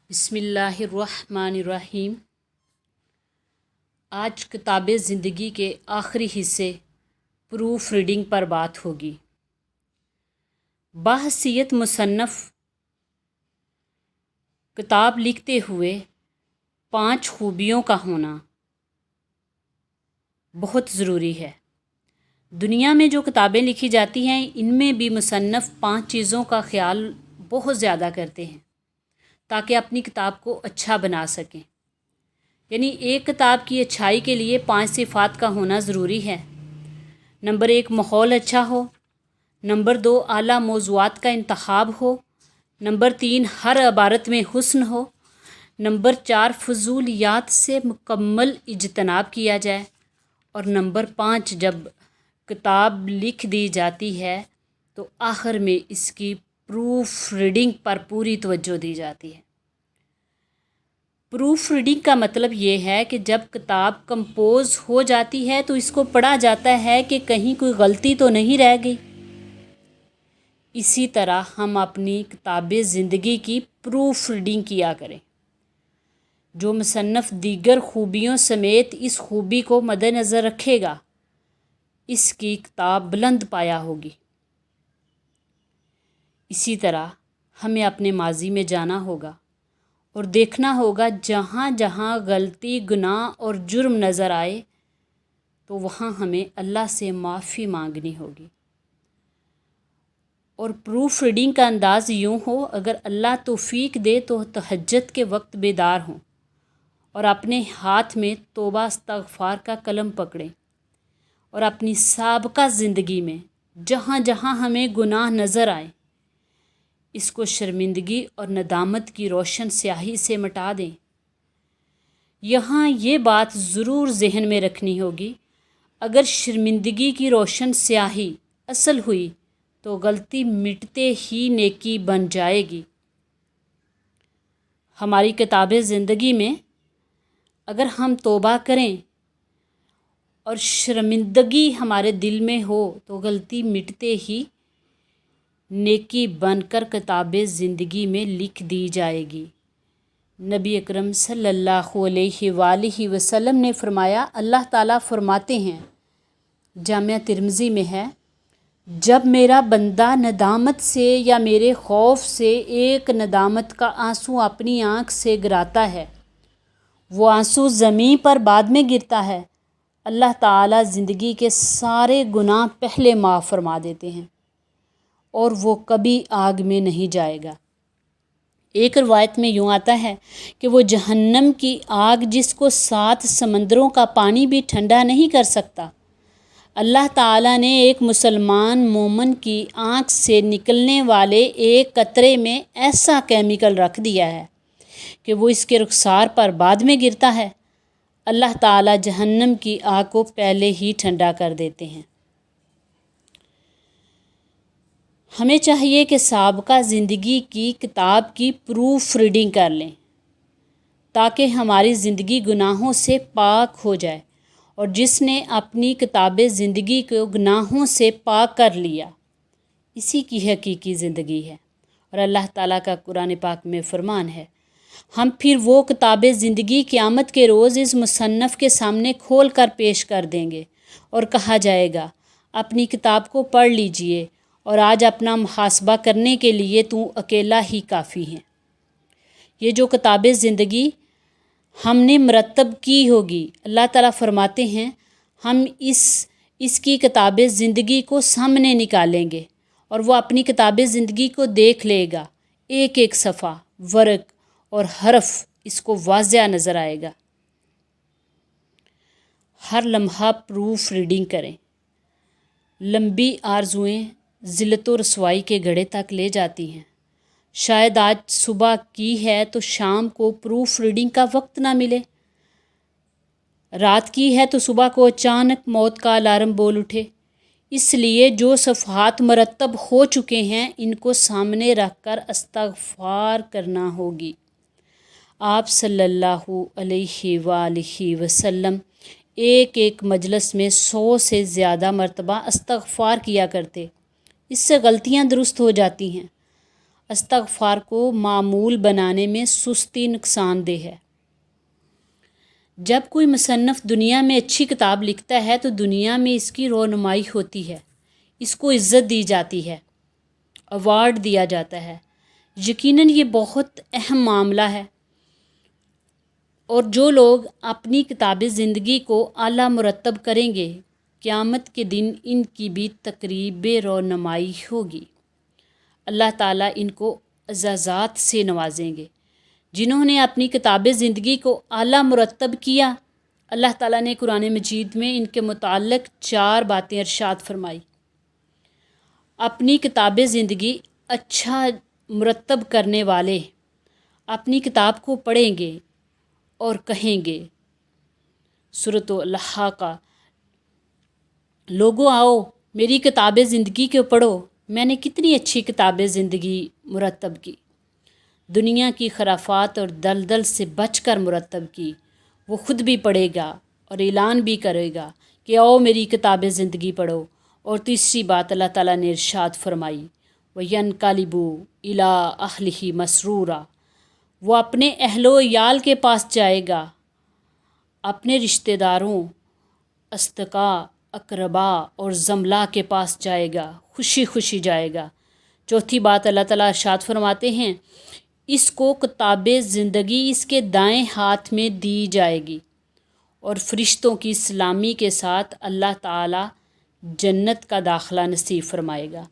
بسم اللہ الرحمن الرحیم۔ آج کتاب زندگی کے آخری حصے پروف ریڈنگ پر بات ہوگی۔ بحیثیت مصنف کتاب لکھتے ہوئے 5 خوبیوں کا ہونا بہت ضروری ہے۔ دنیا میں جو کتابیں لکھی جاتی ہیں ان میں بھی مصنف 5 چیزوں کا خیال بہت زیادہ کرتے ہیں تاکہ اپنی کتاب کو اچھا بنا سکیں۔ یعنی ایک کتاب کی اچھائی کے لیے 5 صفات کا ہونا ضروری ہے۔ نمبر 1 ماحول اچھا ہو، نمبر 2 اعلیٰ موضوعات کا انتخاب ہو، نمبر 3 ہر عبارت میں حسن ہو، نمبر 4 فضولیات سے مکمل اجتناب کیا جائے، اور نمبر 5 جب کتاب لکھ دی جاتی ہے تو آخر میں اس کی پروف ریڈنگ پر پوری توجہ دی جاتی ہے۔ پروف ریڈنگ کا مطلب یہ ہے کہ جب کتاب کمپوز ہو جاتی ہے تو اس کو پڑھا جاتا ہے کہ کہیں کوئی غلطی تو نہیں رہ گئی۔ اسی طرح ہم اپنی کتاب زندگی کی پروف ریڈنگ کیا کریں۔ جو مصنف دیگر خوبیوں سمیت اس خوبی کو مد نظر رکھے گا اس کی کتاب بلند پایہ ہوگی۔ اسی طرح ہمیں اپنے ماضی میں جانا ہوگا اور دیکھنا ہوگا جہاں جہاں غلطی، گناہ اور جرم نظر آئے تو وہاں ہمیں اللہ سے معافی مانگنی ہوگی۔ اور پروف ریڈنگ کا انداز یوں ہو، اگر اللہ توفیق دے تو تہجد کے وقت بیدار ہوں اور اپنے ہاتھ میں توبہ استغفار کا قلم پکڑیں اور اپنی سابقہ زندگی میں جہاں جہاں ہمیں گناہ نظر آئے اس کو شرمندگی اور ندامت کی روشن سیاہی سے مٹا دیں۔ یہاں یہ بات ضرور ذہن میں رکھنی ہوگی، اگر شرمندگی کی روشن سیاہی اصل ہوئی تو غلطی مٹتے ہی نیکی بن جائے گی۔ ہماری کتاب زندگی میں اگر ہم توبہ کریں اور شرمندگی ہمارے دل میں ہو تو غلطی مٹتے ہی نیکی بن کر کتاب زندگی میں لکھ دی جائے گی۔ نبی اکرم صلی اللہ علیہ وآلہ وسلم نے فرمایا، اللہ تعالیٰ فرماتے ہیں، جامعہ ترمذی میں ہے، جب میرا بندہ ندامت سے یا میرے خوف سے ایک ندامت کا آنسو اپنی آنکھ سے گراتا ہے، وہ آنسو زمین پر بعد میں گرتا ہے، اللہ تعالیٰ زندگی کے سارے گناہ پہلے معاف فرما دیتے ہیں اور وہ کبھی آگ میں نہیں جائے گا۔ ایک روایت میں یوں آتا ہے کہ وہ جہنم کی آگ جس کو 7 سمندروں کا پانی بھی ٹھنڈا نہیں کر سکتا، اللہ تعالیٰ نے ایک مسلمان مومن کی آنکھ سے نکلنے والے ایک قطرے میں ایسا کیمیکل رکھ دیا ہے کہ وہ اس کے رخسار پر بعد میں گرتا ہے، اللہ تعالیٰ جہنم کی آگ کو پہلے ہی ٹھنڈا کر دیتے ہیں۔ ہمیں چاہیے کہ سابقہ زندگی کی کتاب کی پروف ریڈنگ کر لیں تاکہ ہماری زندگی گناہوں سے پاک ہو جائے، اور جس نے اپنی کتاب زندگی کو گناہوں سے پاک کر لیا اسی کی حقیقی زندگی ہے۔ اور اللہ تعالیٰ کا قرآن پاک میں فرمان ہے، ہم پھر وہ کتاب زندگی قیامت کے روز اس مصنف کے سامنے کھول کر پیش کر دیں گے اور کہا جائے گا، اپنی کتاب کو پڑھ لیجئے اور آج اپنا محاسبہ کرنے کے لیے تو اکیلا ہی کافی ہے۔ یہ جو کتاب زندگی ہم نے مرتب کی ہوگی، اللہ تعالیٰ فرماتے ہیں، ہم اس کی کتاب زندگی کو سامنے نکالیں گے اور وہ اپنی کتاب زندگی کو دیکھ لے گا، ایک ایک صفحہ، ورق اور حرف اس کو واضح نظر آئے گا۔ ہر لمحہ پروف ریڈنگ کریں۔ لمبی آرزوئیں ذلت و رسوائی کے گڑھے تک لے جاتی ہیں۔ شاید آج صبح کی ہے تو شام کو پروف ریڈنگ کا وقت نہ ملے، رات کی ہے تو صبح کو اچانک موت کا الارم بول اٹھے۔ اس لیے جو صفحات مرتب ہو چکے ہیں ان کو سامنے رکھ کر استغفار کرنا ہوگی۔ آپ صلی اللہ علیہ وآلہ وسلم ایک ایک مجلس میں 100 سے زیادہ مرتبہ استغفار کیا کرتے، اس سے غلطیاں درست ہو جاتی ہیں۔ استغفار کو معمول بنانے میں سستی نقصان دہ ہے۔ جب کوئی مصنف دنیا میں اچھی کتاب لکھتا ہے تو دنیا میں اس کی رونمائی ہوتی ہے، اس کو عزت دی جاتی ہے، ایوارڈ دیا جاتا ہے۔ یقیناً یہ بہت اہم معاملہ ہے، اور جو لوگ اپنی کتاب زندگی کو اعلیٰ مرتب کریں گے، قیامت کے دن ان کی بھی تقریب رونمائی ہوگی۔ اللہ تعالیٰ ان کو اعزازات سے نوازیں گے۔ جنہوں نے اپنی کتاب زندگی کو اعلیٰ مرتب کیا، اللہ تعالیٰ نے قرآن مجید میں ان کے متعلق 4 باتیں ارشاد فرمائی۔ اپنی کتاب زندگی اچھا مرتب کرنے والے اپنی کتاب کو پڑھیں گے اور کہیں گے، سورۃ الحاقہ، لوگوں آؤ میری کتاب زندگی کو پڑھو، میں نے کتنی اچھی کتاب زندگی مرتب کی، دنیا کی خرافات اور دلدل سے بچ کر مرتب کی۔ وہ خود بھی پڑھے گا اور اعلان بھی کرے گا کہ آؤ میری کتاب زندگی پڑھو۔ اور تیسری بات اللہ تعالیٰ نے ارشاد فرمائی، وَيَنْقَلِبُ إِلَىٰ أَهْلِهِ مَسْرُورًا، وہ اپنے اہل و عیال کے پاس جائے گا، اپنے رشتہ داروں، اصدقاء، اقربا اور زملا کے پاس جائے گا، خوشی خوشی جائے گا۔ چوتھی بات اللہ تعالیٰ ارشاد فرماتے ہیں، اس کو کتاب زندگی اس کے دائیں ہاتھ میں دی جائے گی، اور فرشتوں کی سلامی کے ساتھ اللہ تعالیٰ جنت کا داخلہ نصیب فرمائے گا۔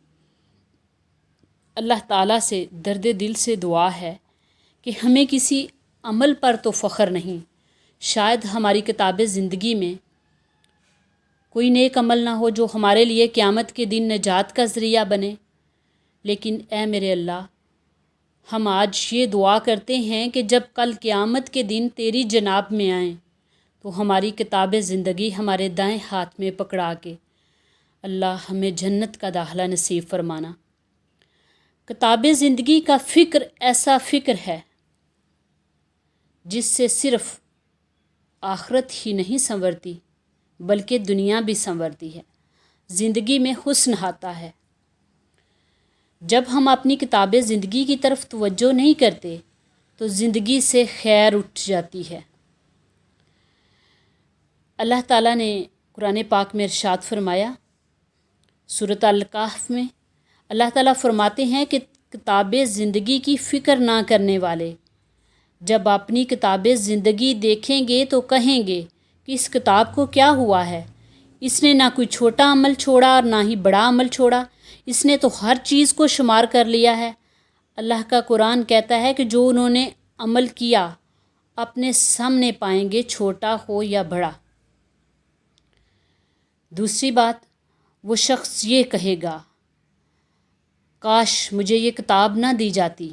اللہ تعالیٰ سے درد دل سے دعا ہے کہ ہمیں کسی عمل پر تو فخر نہیں، شاید ہماری کتاب زندگی میں کوئی نیک عمل نہ ہو جو ہمارے لیے قیامت کے دن نجات کا ذریعہ بنے، لیکن اے میرے اللہ، ہم آج یہ دعا کرتے ہیں کہ جب کل قیامت کے دن تیری جناب میں آئیں تو ہماری کتاب زندگی ہمارے دائیں ہاتھ میں پکڑا کے اللہ ہمیں جنت کا داخلہ نصیب فرمانا۔ کتاب زندگی کا فکر ایسا فکر ہے جس سے صرف آخرت ہی نہیں سنورتی بلکہ دنیا بھی سنورتی ہے، زندگی میں حسن آتا ہے۔ جب ہم اپنی کتاب زندگی کی طرف توجہ نہیں کرتے تو زندگی سے خیر اٹھ جاتی ہے۔ اللہ تعالیٰ نے قرآن پاک میں ارشاد فرمایا، سورۃ الکہف میں اللہ تعالیٰ فرماتے ہیں کہ کتاب زندگی کی فکر نہ کرنے والے جب اپنی کتاب زندگی دیکھیں گے تو کہیں گے کہ اس کتاب کو کیا ہوا ہے، اس نے نہ کوئی چھوٹا عمل چھوڑا اور نہ ہی بڑا عمل چھوڑا، اس نے تو ہر چیز کو شمار کر لیا ہے۔ اللہ کا قرآن کہتا ہے کہ جو انہوں نے عمل کیا اپنے سامنے پائیں گے، چھوٹا ہو یا بڑا۔ دوسری بات، وہ شخص یہ کہے گا، کاش مجھے یہ کتاب نہ دی جاتی۔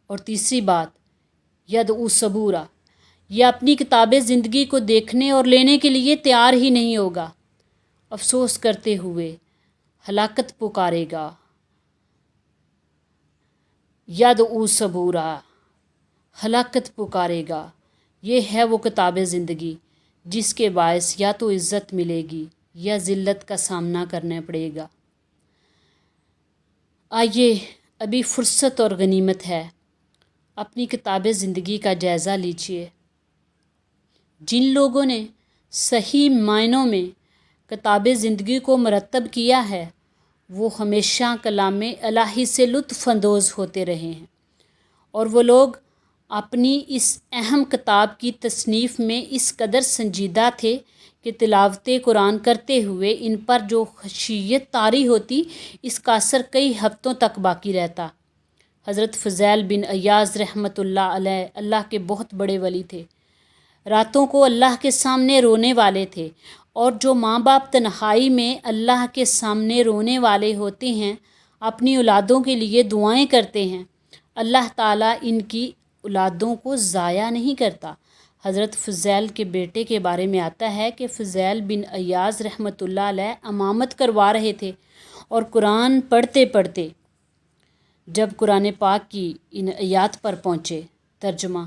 اور تیسری بات، یدعو ثبورا، یہ اپنی کتاب زندگی کو دیکھنے اور لینے کے لیے تیار ہی نہیں ہوگا، افسوس کرتے ہوئے ہلاکت پکارے گا۔ یدعو ثبورا، ہلاکت پکارے گا، یہ ہے وہ کتاب زندگی جس کے باعث یا تو عزت ملے گی یا ذلت کا سامنا کرنا پڑے گا۔ آئیے، ابھی فرصت اور غنیمت ہے، اپنی کتاب زندگی کا جائزہ لیجیے۔ جن لوگوں نے صحیح معنوں میں کتاب زندگی کو مرتب کیا ہے وہ ہمیشہ کلام الہی سے لطف اندوز ہوتے رہے ہیں، اور وہ لوگ اپنی اس اہم کتاب کی تصنیف میں اس قدر سنجیدہ تھے کہ تلاوت قرآن کرتے ہوئے ان پر جو خشیت طاری ہوتی، اس کا اثر کئی ہفتوں تک باقی رہتا۔ حضرت فضیل بن عیاض رحمۃ اللہ علیہ اللہ کے بہت بڑے ولی تھے، راتوں کو اللہ کے سامنے رونے والے تھے، اور جو ماں باپ تنہائی میں اللہ کے سامنے رونے والے ہوتے ہیں، اپنی اولادوں کے لیے دعائیں کرتے ہیں، اللہ تعالیٰ ان کی اولادوں کو ضائع نہیں کرتا۔ حضرت فضیل کے بیٹے کے بارے میں آتا ہے کہ فضیل بن عیاض رحمۃ اللہ علیہ امامت کروا رہے تھے، اور قرآن پڑھتے پڑھتے جب قرآن پاک کی ان آیات پر پہنچے، ترجمہ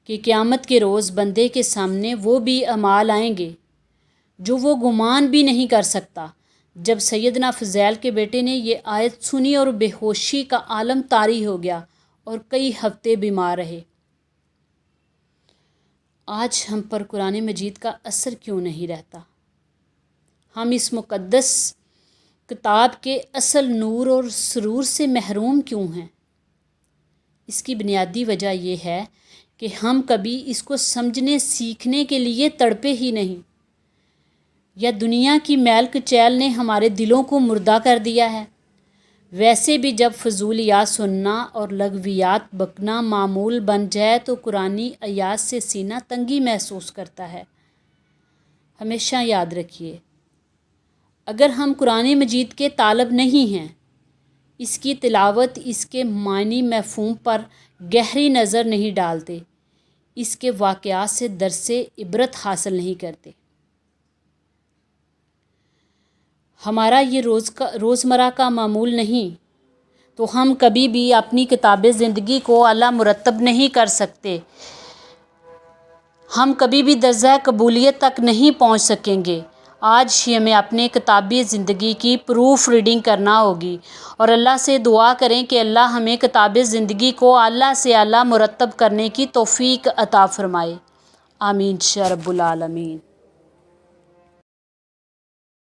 کہ قیامت کے روز بندے کے سامنے وہ بھی اعمال آئیں گے جو وہ گمان بھی نہیں کر سکتا، جب سیدنا فضیل کے بیٹے نے یہ آیت سنی اور بے ہوشی کا عالم طاری ہو گیا اور کئی ہفتے بیمار رہے۔ آج ہم پر قرآن مجید کا اثر کیوں نہیں رہتا؟ ہم اس مقدس کتاب کے اصل نور اور سرور سے محروم کیوں ہیں؟ اس کی بنیادی وجہ یہ ہے کہ ہم کبھی اس کو سمجھنے سیکھنے کے لیے تڑپے ہی نہیں، یا دنیا کی میل کچیل نے ہمارے دلوں کو مردہ کر دیا ہے۔ ویسے بھی جب فضولیات سننا اور لغویات بکنا معمول بن جائے تو قرآنی آیات سے سینہ تنگی محسوس کرتا ہے۔ ہمیشہ یاد رکھیے، اگر ہم قرآن مجید کے طالب نہیں ہیں، اس کی تلاوت، اس کے معنی مفہوم پر گہری نظر نہیں ڈالتے، اس کے واقعات سے درس عبرت حاصل نہیں کرتے، ہمارا یہ روزمرہ کا معمول نہیں، تو ہم کبھی بھی اپنی کتاب زندگی کو اعلیٰ مرتب نہیں کر سکتے، ہم کبھی بھی درجہ قبولیت تک نہیں پہنچ سکیں گے۔ آج ہی ہمیں اپنے کتابی زندگی کی پروف ریڈنگ کرنا ہوگی اور اللہ سے دعا کریں کہ اللہ ہمیں کتاب زندگی کو اعلیٰ سے اعلیٰ مرتب کرنے کی توفیق عطا فرمائے۔ آمین یا رب العالمین۔